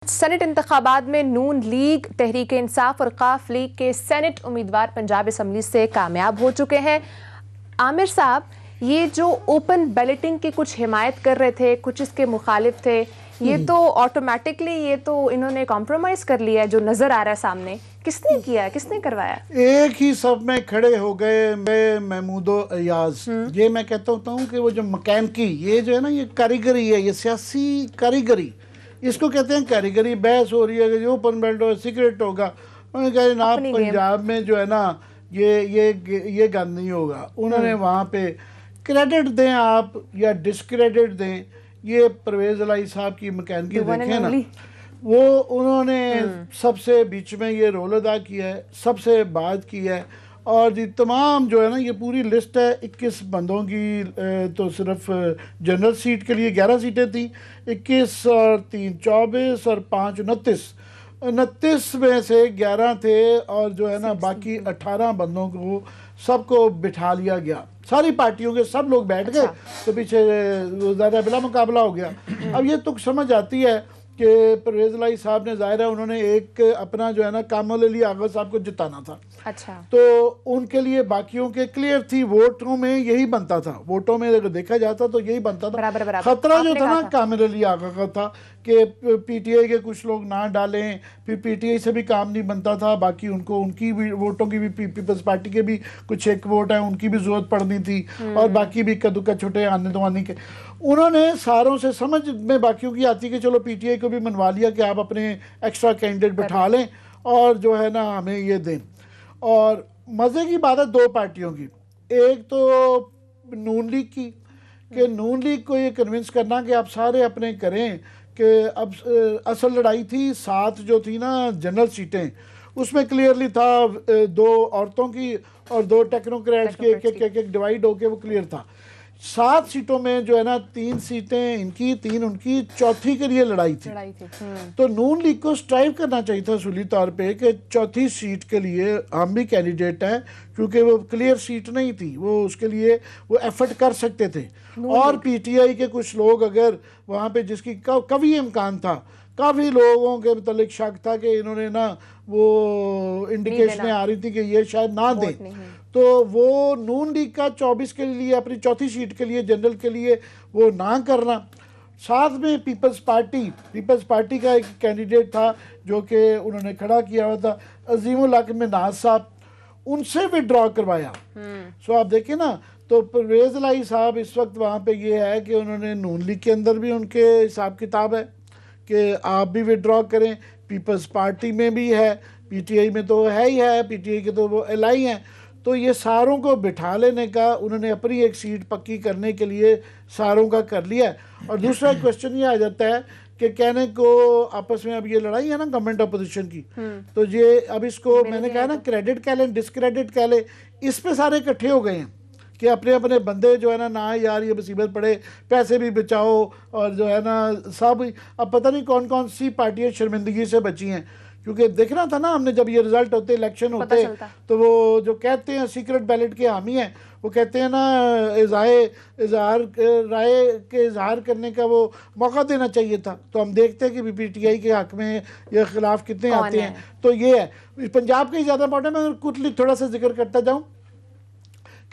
Senate इंतखाबात में नून league, Tehreek Insaf और काफ लीग के सेनेट उम्मीदवार पंजाब असम्बली से कामयाब हो चुके हैं। आमिर साहब, ये जो ओपन बैलेटिंग की कुछ हिमायत कर रहे थे, कुछ इसके मुखालिफ थे, ये तो ऑटोमेटिकली ये तो इन्होंने कॉम्प्रोमाइज कर लिया है। जो नजर आ रहा है सामने, किसने किया, किसने करवाया? एक ही सब में खड़े हो गए महमूदो अयाज। ये मैं कहता हूँ कि वो जो मकैनिकी, ये जो है ना, ये कारीगरी है, ये सियासी कारीगरी, इसको कहते हैं कारीगरी। बहस हो रही है कि जो ओपन बेल्ट हो सीक्रेट होगा। उन्होंने कहा ना पंजाब में जो है ना ये गंद नहीं होगा। उन्होंने वहाँ पे क्रेडिट दें आप या डिस्क्रेडिट दें, ये परवेज़ इलाही साहब की मकैनिकी देखें ना, वो उन्होंने सबसे बीच में ये रोल अदा किया है, सबसे बात की है। और ये तमाम जो है ना, ये पूरी लिस्ट है 21 बंदों की। तो सिर्फ जनरल सीट के लिए 11 सीटें थी, 21 और 3 24 और 5 29 में से 11 थे। और जो है ना बाकी 18 बंदों को सबको बिठा लिया गया, सारी पार्टियों के सब लोग बैठ गए। तो पीछे ज़्यादा बिला मुकाबला हो गया। अब ये तुक समझ आती है कि परवेज़ इलाही साहब ने, ज़ाहिर है उन्होंने एक अपना जो है ना कामल अली आगा साहब को जिताना था। अच्छा, तो उनके लिए बाकियों के क्लियर थी, वोटों में यही बनता था, वोटों में अगर देखा जाता तो यही बनता था। बराबर। खतरा जो था ना कामिल अली आगा का था कि पीटीआई के कुछ लोग ना डालें, फिर पीटीआई से भी काम नहीं बनता था। बाकी उनको उनकी भी वोटों की भी, पीपल्स पार्टी के भी कुछ एक वोट है, उनकी भी जरूरत पड़नी थी। और बाकी भी कद्दू छोटे आने दवानी के। उन्होंने सारों से समझ में बाकियों की आती कि चलो पीटीआई को भी मनवा लिया कि आप अपने एक्स्ट्रा कैंडिडेट बिठा लें और जो है ना हमें ये दें। और मज़े की बात है दो पार्टियों की, एक तो नून लीग की, कि नून लीग को ये कन्विंस करना कि आप सारे अपने करें कि अब असल लड़ाई थी 7 जो थी ना जनरल सीटें, उसमें क्लियरली था 2 औरतों की और 2 टेक्नोक्रेट्स की, एक डिवाइड होके वो क्लियर था। 7 सीटों में जो है ना 3 सीटें इनकी, 3 उनकी, चौथी के लिए लड़ाई थी। तो नून लीग को स्ट्राइव करना चाहिए था सूली तौर पे कि चौथी सीट के लिए हम भी कैंडिडेट हैं, क्योंकि वो क्लियर सीट नहीं थी, वो उसके लिए वो एफर्ट कर सकते थे। और पीटीआई के कुछ लोग अगर वहाँ पे, जिसकी कभी इम्कान था, काफ़ी लोगों के मतलब शक था कि इन्होंने ना वो इंडिकेशनें आ रही थी कि ये शायद ना दें, तो वो नून लीग का 24 के लिए, अपनी चौथी सीट के लिए, जनरल के लिए वो ना करना। साथ में पीपल्स पार्टी का एक कैंडिडेट था जो कि उन्होंने खड़ा किया हुआ था, अजीमुल हक मिन्हाज साहब, उनसे विड्रॉ करवाया। सो आप देखिए ना, तो परवेज़ इलाही साहब इस वक्त वहाँ पे ये है कि उन्होंने नून लीग के अंदर भी उनके हिसाब किताब है कि आप भी विड्रॉ करें, पीपल्स पार्टी में भी है, पीटीआई में तो है ही है, पीटीआई के तो वो एलआई हैं। तो ये सारों को बिठा लेने का, उन्होंने अपनी एक सीट पक्की करने के लिए सारों का कर लिया है। और दूसरा क्वेश्चन ये आ जाता है कि कहने को आपस में अब ये लड़ाई है ना गवर्नमेंट अपोजिशन की, तो ये अब इसको मैंने कहा ना क्रेडिट कह लें, डिस्क्रेडिट कह लें, इस पे सारे इकट्ठे हो गए हैं कि अपने अपने बंदे जो है ना यार ये मुसीबत पड़े, पैसे भी बचाओ, और जो है ना सब, अब पता नहीं कौन कौन सी पार्टियां शर्मिंदगी से बची हैं। क्योंकि देखना था ना हमने, जब ये रिजल्ट होते, इलेक्शन होते, तो वो जो कहते हैं सीक्रेट बैलेट के हामी हैं, वो कहते हैं ना इजहार राय के इजहार करने का वो मौका देना चाहिए था। तो हम देखते हैं कि पीटीआई के हक में या खिलाफ कितने आते हैं। तो ये है पंजाब का ही ज़्यादा इंपॉर्टेंट। मैं कुछ थोड़ा सा जिक्र करता जाऊँ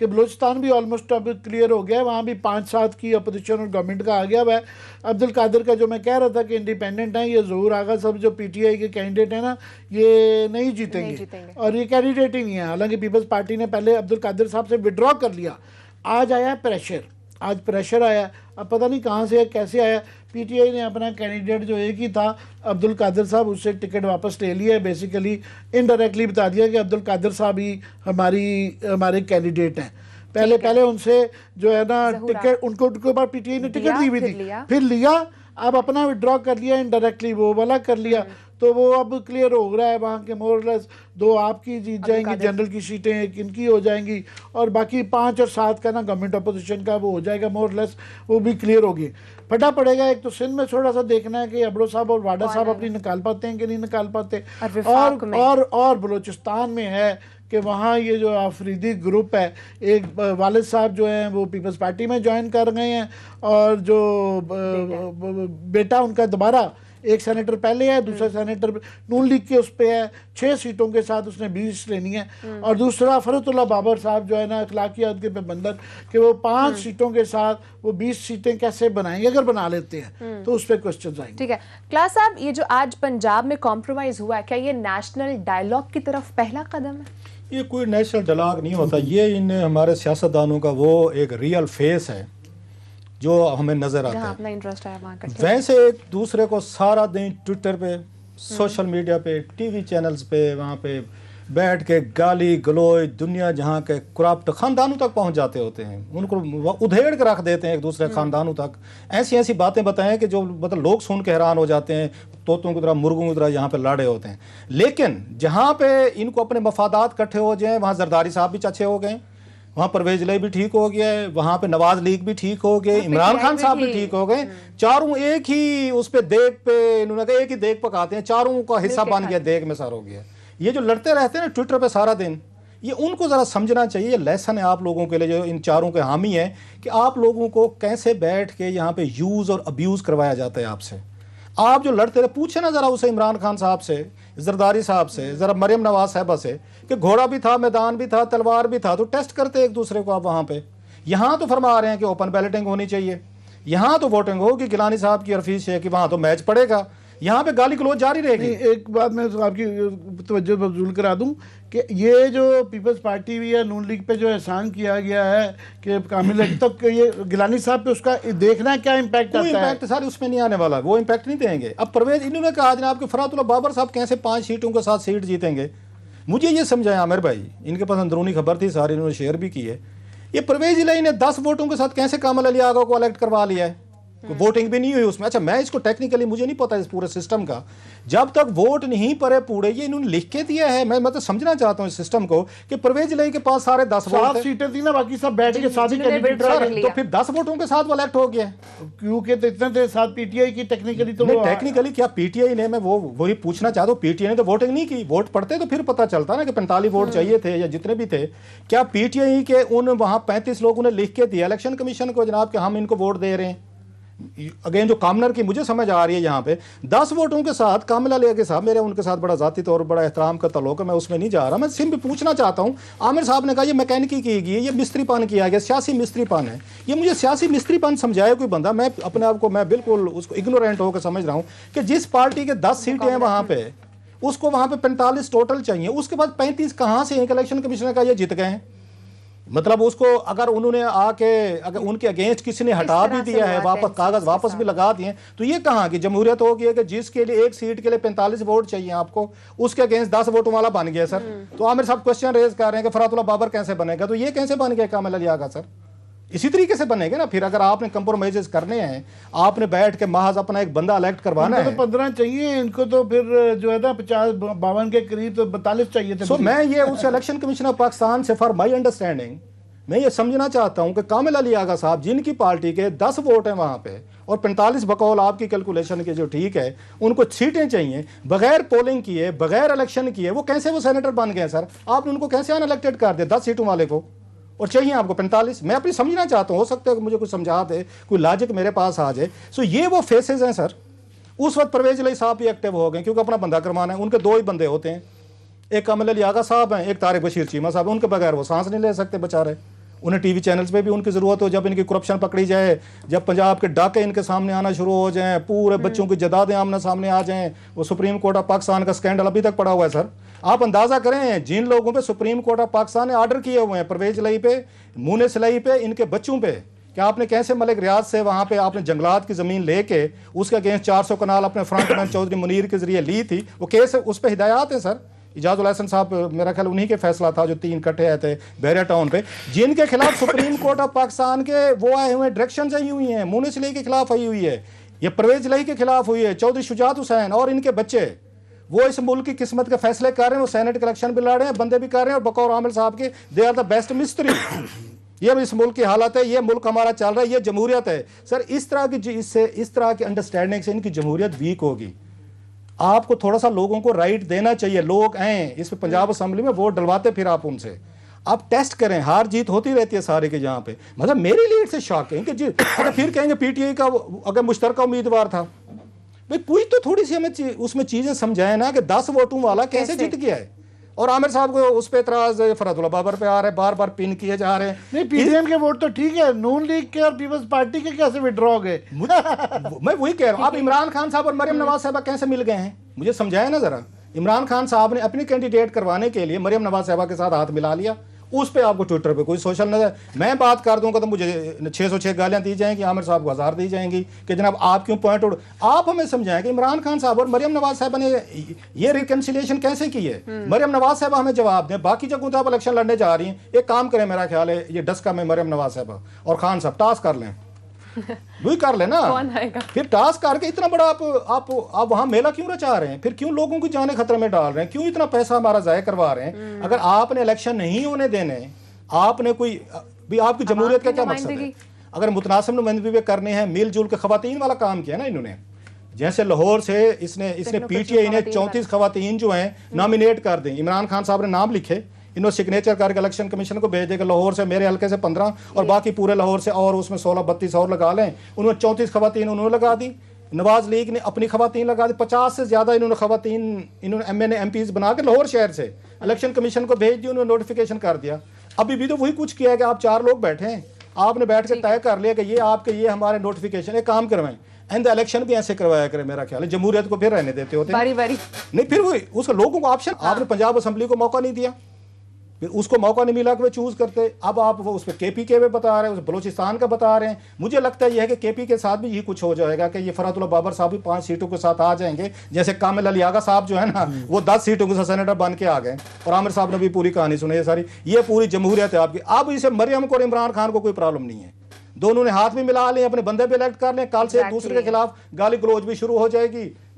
कि बलूचिस्तान भी ऑलमोस्ट अब क्लियर हो गया है, वहाँ भी 5-7 की अपोजिशन और गवर्नमेंट का आ गया हुआ है। अब्दुल कादिर का जो मैं कह रहा था कि इंडिपेंडेंट है, ये ज़हूर आगा सब जो पीटीआई के कैंडिडेट हैं ना, ये नहीं जीतेंगे और ये कैंडिडेट ही नहीं है। हालांकि पीपल्स पार्टी ने पहले अब्दुल कादिर साहब से विड्रॉ कर लिया। आज आया प्रेशर, आज प्रेशर आया, अब पता नहीं कहाँ से कैसे आया। पीटीआई ने अपना कैंडिडेट जो एक ही था अब्दुल कादिर साहब, उससे टिकट वापस ले लिया है। बेसिकली इनडायरेक्टली बता दिया कि अब्दुल कादिर साहब ही हमारे कैंडिडेट हैं। पहले उनसे जो है ना टिकट, उनके बाद पीटीआई ने टिकट दी हुई थी, फिर लिया, अब अपना विड्रॉ कर लिया, इनडायरेक्टली वो वाला कर लिया। तो वो अब क्लियर हो रहा है वहाँ के मोरलेस 2 आपकी जीत जाएंगी, जनरल की सीटें एक इनकी हो जाएंगी, और बाकी 5 और 7 का ना गवर्नमेंट अपोजिशन का वो हो जाएगा मोरलेस, वो भी क्लियर होगी। फटा पड़ेगा। एक तो सिंध में थोड़ा सा देखना है कि अबड़ो साहब और वाडा साहब अपनी निकाल पाते हैं कि नहीं निकाल पाते, और बलूचिस्तान में है कि वहाँ ये जो आफरीदी ग्रुप है, एक वालिद साहब जो हैं वो पीपल्स पार्टी में ज्वाइन कर गए हैं, और जो बेटा उनका दोबारा एक सेनेटर पहले है, दूसरा सेनेटर नून लीग के उस पे है, 6 सीटों के साथ उसने 20 लेनी है। और दूसरा फरहतुल्लाह बाबर साहब जो है ना अखलाकियात के बंदर कि वो 5 सीटों के साथ वो 20 सीटें कैसे बनाएंगे, अगर बना लेते हैं तो उस पर क्वेश्चन आएंगे। ठीक है क्लास साहब, ये जो आज पंजाब में कॉम्प्रोमाइज हुआ है, क्या ये नेशनल डायलॉग की तरफ पहला कदम है? ये कोई नेशनल डायलॉग नहीं होता, ये इन हमारे सियासतदानों का वो एक रियल फेस है जो हमें नजर आता जहाँ है। अपना इंटरेस्ट है वहाँ का। वैसे एक दूसरे को सारा दिन ट्विटर पे, सोशल मीडिया पे, टीवी चैनल्स पे, वहाँ पे बैठ के गाली गलोच दुनिया जहाँ के करप्ट खानदानों तक पहुँच जाते होते हैं, उनको उधेड़ के रख देते हैं एक दूसरे खानदानों तक। ऐसी ऐसी बातें बताएं कि जो मतलब लोग सुन के हैरान हो जाते हैं, तोतों की तरह मुर्गों की तरह यहाँ पे लाड़े होते हैं। लेकिन जहाँ पे इनको अपने मफादात इकट्ठे हो जाए, वहाँ जरदारी साहब भी अच्छे हो गए, वहाँ परवेज लाई भी ठीक हो गया है, वहाँ पे नवाज लीग भी ठीक हो गए, इमरान खान साहब भी ठीक हो गए। चारों एक ही उस पे देग पे, इन्होंने कहा एक ही देग पकाते हैं, चारों का हिस्सा बन गया, देग में सार हो गया। ये जो लड़ते रहते हैं ना ट्विटर पे सारा दिन, ये उनको ज़रा समझना चाहिए, ये लेसन है आप लोगों के लिए जो इन चारों के हामी हैं, कि आप लोगों को कैसे बैठ के यहाँ पे यूज़ और अब्यूज़ करवाया जाता है आपसे। आप जो लड़ते रहे, पूछे ना ज़रा उसे, इमरान खान साहब से, जरदारी साहब से, ज़रा मरियम नवाज साहबा से, कि घोड़ा भी था, मैदान भी था, तलवार भी था, तो टेस्ट करते एक दूसरे को आप वहाँ पे। यहाँ तो फरमा रहे हैं कि ओपन बैलेटिंग होनी चाहिए, यहाँ तो वोटिंग होगी गिलानी साहब की हरफीज से कि वहाँ तो मैच पड़ेगा, यहाँ पे गाली गलौज जारी रहेगी। एक बात मैं आपकी तवज्जो मबजूल करा दूं कि ये जो पीपल्स पार्टी भी है नून लीग पे जो एहसान किया गया है कि कामिल हक तक, ये गिलानी साहब पे उसका देखना क्या इम्पैक्ट आता है? कोई इम्पैक्ट सर उसमें नहीं आने वाला, वो इम्पैक्ट नहीं देंगे। अब परवेज, इन्होंने कहा जनाब कि फरहतुल्लाह बाबर साहब कैसे 5 सीटों के साथ सीट जीतेंगे। मुझे ये समझाया आमिर भाई, इनके पास अंदरूनी खबर थी सारी, इन्होंने शेयर भी की है। ये परवेज इलाही ने 10 वोटों के साथ कैसे कामिल अली आगा को इलेक्ट करवा लिया है, वोटिंग भी नहीं हुई उसमें। अच्छा, मैं इसको टेक्निकली मुझे नहीं पता इस पूरे सिस्टम का, जब तक वोट नहीं पड़े पूरे, ये इन्होंने लिख के दिया है। मैं मतलब समझना चाहता हूँ इस सिस्टम को कि परवेज इलाही के पास सारे 10 वोट 7 सीटें थी ना, बाकी सब बैठ के साथ ही कैंडिडेट सर, तो फिर 10 वोटों के साथ वो इलेक्ट हो गया, क्योंकि तो इतने थे 7 पीटीआई की टेक्निकली। तो नहीं, टेक्निकली क्या पीटीआई ने, मैं वो वही पूछना चाहता हूँ, पीटीआई ने तो वोटिंग नहीं की। वोट पड़ते तो फिर पता चलता ना कि 45 वोट चाहिए थे या जितने भी थे। क्या पीटीआई के उन वहाँ 35 लोगों ने लिख के दिया इलेक्शन कमीशन को जनाब कि हम इनको वोट दे रहे हैं? अगेन जो कामनर की मुझे समझ आ रही है यहाँ पे 10 वोटों के साथ कामिल अली के साथ मेरे उनके साथ बड़ा जाती तौर पर बड़ा एहतराम का तल्लुक है, मैं उसमें नहीं जा रहा। मैं सिर्फ पूछना चाहता हूँ, आमिर साहब ने कहा ये मैकेनिकी की गई है, ये मिस्त्रीपन किया गया, सियासी मिस्त्रीपन है। ये मुझे सियासी मिस्त्रीपन समझाए कोई बंदा, मैं अपने आप को मैं बिल्कुल उसको इग्नोरेंट होकर समझ रहा हूँ कि जिस पार्टी के 10 सीटें हैं वहाँ पे, उसको वहाँ पे 45 टोटल चाहिए, उसके बाद 35 कहाँ से इलेक्शन कमीशन का ये जीत गए हैं। मतलब उसको अगर उन्होंने आके अगर उनके अगेंस्ट किसी ने हटा भी दिया है, वापस कागज वापस भी लगा दिए, तो ये कहाँ की जमहूरियत होगी है कि जिसके लिए एक सीट के लिए 45 वोट चाहिए आपको, उसके अगेंस्ट 10 वोटों वाला बन गया सर। तो आमिर साहब क्वेश्चन रेज कर रहे हैं कि फरहतुल्लाह बाबर कैसे बनेगा, तो ये कैसे बन गया कामिल अली आगा सर? इसी तरीके से बनेगा ना फिर। अगर आपने कंप्रोमाइजेस करने हैं, आपने बैठ के महज अपना एक बंदा इलेक्ट करवाना है। तो 15 चाहिए इनको, तो फिर जो है ना 50-52 के करीब तो 42 चाहिए थे। सो मैं ये उस इलेक्शन कमीशन ऑफ पाकिस्तान से फॉर माई अंडरस्टैंडिंग मैं ये समझना चाहता हूं कि कामिल अली आगा साहब जिनकी पार्टी के 10 वोट हैं वहां पे और 45 बकौल आपकी कैलकुलेशन के जो ठीक है, उनको सीटें चाहिए बगैर पोलिंग किए, बगैर इलेक्शन किए, वो कैसे वो सेनेटर बन गए सर? आपने उनको कैसे अनइलेक्टेड कर दिया 10 सीटों वाले को, और चाहिए आपको 45? मैं अपनी समझना चाहता हूँ, हो सकता है कि मुझे कुछ समझा दे, कोई लॉजिक मेरे पास आ जाए। सो ये वो फेसेस हैं सर। उस वक्त परवेज इलाही साहब भी एक्टिव हो गए क्योंकि अपना बंदा करवाना है। उनके 2 ही बंदे होते हैं, एक कामिल अली आगा साहब हैं, एक तारिक बशीर चीमा साहब। उनके बगैर वो सांस नहीं ले सकते बेचारे, उन्हें टीवी चैनल्स पे भी उनकी ज़रूरत हो। जब इनकी करप्शन पकड़ी जाए, जब पंजाब के डाके इनके सामने आना शुरू हो जाएं, पूरे बच्चों की जदादें आमने सामने आ जाएं, वो सुप्रीम कोर्ट ऑफ पाकिस्तान का स्कैंडल अभी तक पड़ा हुआ है सर। आप अंदाज़ा करें जिन लोगों पे सुप्रीम कोर्ट ऑफ पाकिस्तान ने ऑर्डर किए हुए हैं, परवेज इलाही पे, मुनीस इलाही पे, इनके बच्चों पे, कि आपने कैसे मलिक रियाज से वहाँ पे आपने जंगलात की ज़मीन लेके उसके अगेंस्ट 400 कनाल अपने फ्रंटमैन चौधरी मुनीर के जरिए ली थी, वो केस उस पर हिदायत है सर। इजाजुल हसन साहब मेरा ख्याल उन्हीं के फैसला था जो 3 इकट्ठे आए थे बहरिया टाउन पे, जिनके खिलाफ सुप्रीम कोर्ट ऑफ पाकिस्तान के वो आए हुए डायरेक्शन आई हुई हैं। मुनीस इलाही के खिलाफ आई हुई है, ये परवेज इलाही के खिलाफ हुई है, चौधरी शुजात हुसैन और इनके बच्चे, वो इस मुल्क की किस्मत के फैसले कर रहे हैं, वो सेनेट इलेक्शन भी लड़ रहे हैं, बंदे भी कर रहे हैं, और बकौर आमिर साहब के दे आर द बेस्ट मिस्त्री। ये इस मुल्क की हालत है, ये मुल्क हमारा चल रहा है, ये जमहूरियत है सर। इस तरह की अंडरस्टैंडिंग से इनकी जमहूरियत वीक होगी। आपको थोड़ा सा लोगों को राइट देना चाहिए। लोग आए इस पंजाब असेंबली में वोट डलवाते, फिर आप उनसे आप टेस्ट करें, हार जीत होती रहती है सारे के यहाँ पे। मतलब मेरी लीड से शॉक है कि जी, अगर फिर कहेंगे पीटीआई का अगर मुश्तरका उम्मीदवार था, भाई कोई तो थोड़ी सी हमें उसमें चीजें समझाए ना कि 10 वोटों वाला कैसे जीत गया है। और आमिर साहब को उस पे एतराज फरहतुल्लाह बाबर पे आ रहा है, बार बार पिन किए जा रहे हैं। नहीं, पीडीएम के वोट तो ठीक है, नून लीग के और पीपल्स पार्टी के कैसे विड्रॉ हो गए? मैं वही कह रहा हूँ, आप इमरान खान साहब और मरियम नवाज साहबा कैसे मिल गए हैं, मुझे समझाया ना जरा। इमरान खान साहब ने अपनी कैंडिडेट करवाने के लिए मरियम नवाज साहबा के साथ हाथ मिला लिया, उस पे आपको ट्विटर पे कोई सोशल नजर, मैं बात कर दूंगा तो मुझे 606 गालियां दी जाएंगी, आमिर साहब को 1000 दी जाएंगी कि जनाब आप क्यों पॉइंट आउट। आप हमें समझाएं कि इमरान खान साहब और मरियम नवाज साहब ने ये रिकंसिलिएशन कैसे की है। मरियम नवाज साहब हमें जवाब दें, बाकी जगहों पर आप इलेक्शन लड़ने जा रही हैं, एक काम करें, मेरा ख्याल है ये डस्का में मरियम नवाज साहब और खान साहब टास्क कर लें, वही कर लेना। कौन आएगा? फिर टास्क करके इतना बड़ा आप वहां मेला क्यों रचा रहे हैं, फिर क्यों लोगों की जाने खतरे में डाल रहे हैं, क्यों इतना पैसा हमारा जाया करवा रहे हैं। अगर आपने इलेक्शन नहीं होने देने, आपने कोई भी आपकी जमहूरियत का क्या मकसद है? अगर मुतनासिब नुमाइंदगी करने हैं, मिलजुल के खवातीन वाला काम किया ना इन्होंने, जैसे लाहौर से इसने पीटीआई ने 34 खवातीन जो हैं नॉमिनेट कर दी, इमरान खान साहब ने नाम लिखे, इन्होंने सिग्नेचर करके इलेक्शन कमीशन को भेज देगा, लाहौर से मेरे हल्के से 15 और बाकी पूरे लाहौर से और उसमें 16-32 और लगा लें। उन्होंने 34 खवातीन उन्होंने लगा दी, नवाज लीग ने अपनी खवातीन लगा दी, 50 से ज्यादा इन्होंने खवातीन इन्होंने एमएनए एमपीज बना के लाहौर शहर से इलेक्शन कमीशन को भेज दी, उन्होंने नोटिफिकेशन कर दिया। अभी भी तो वही कुछ किया है कि आप 4 लोग बैठे हैं, आपने बैठ के तय कर लिया कि ये आपके ये हमारे नोटिफिकेशन एक काम करवाएं, एंड इलेक्शन भी ऐसे करवाया करें। मेरा ख्याल है जमहूरियत को फिर रहने देते होते बारी बारी नहीं, फिर वही उसको लोगों को ऑप्शन, आपने पंजाब असेंबली को मौका नहीं दिया, फिर उसको मौका नहीं मिला कि वे चूज करते। अब आप वो उस पर केपीके में बता रहे हैं, उस बलोचिस्तान का बता रहे हैं। मुझे लगता है यह है कि केपी के साथ भी यही कुछ हो जाएगा कि ये फरहतुल्लाह बाबर साहब भी 5 सीटों के साथ आ जाएंगे, जैसे कामिल अली आगा साहब जो है ना वो 10 सीटों के सेनेटर बन के आ गए, और आमिर साहब ने भी पूरी कहानी सुनी है सारी। ये पूरी जमहूरियत है आपकी। अब इसे मरियम को और इमरान खान को कोई प्रॉब्लम नहीं है, दोनों ने हाथ भी मिला लें, अपने बंदे भी इलेक्ट कर लें, कल से एक दूसरे के खिलाफ गाली गलौज भी शुरू हो जाएगी।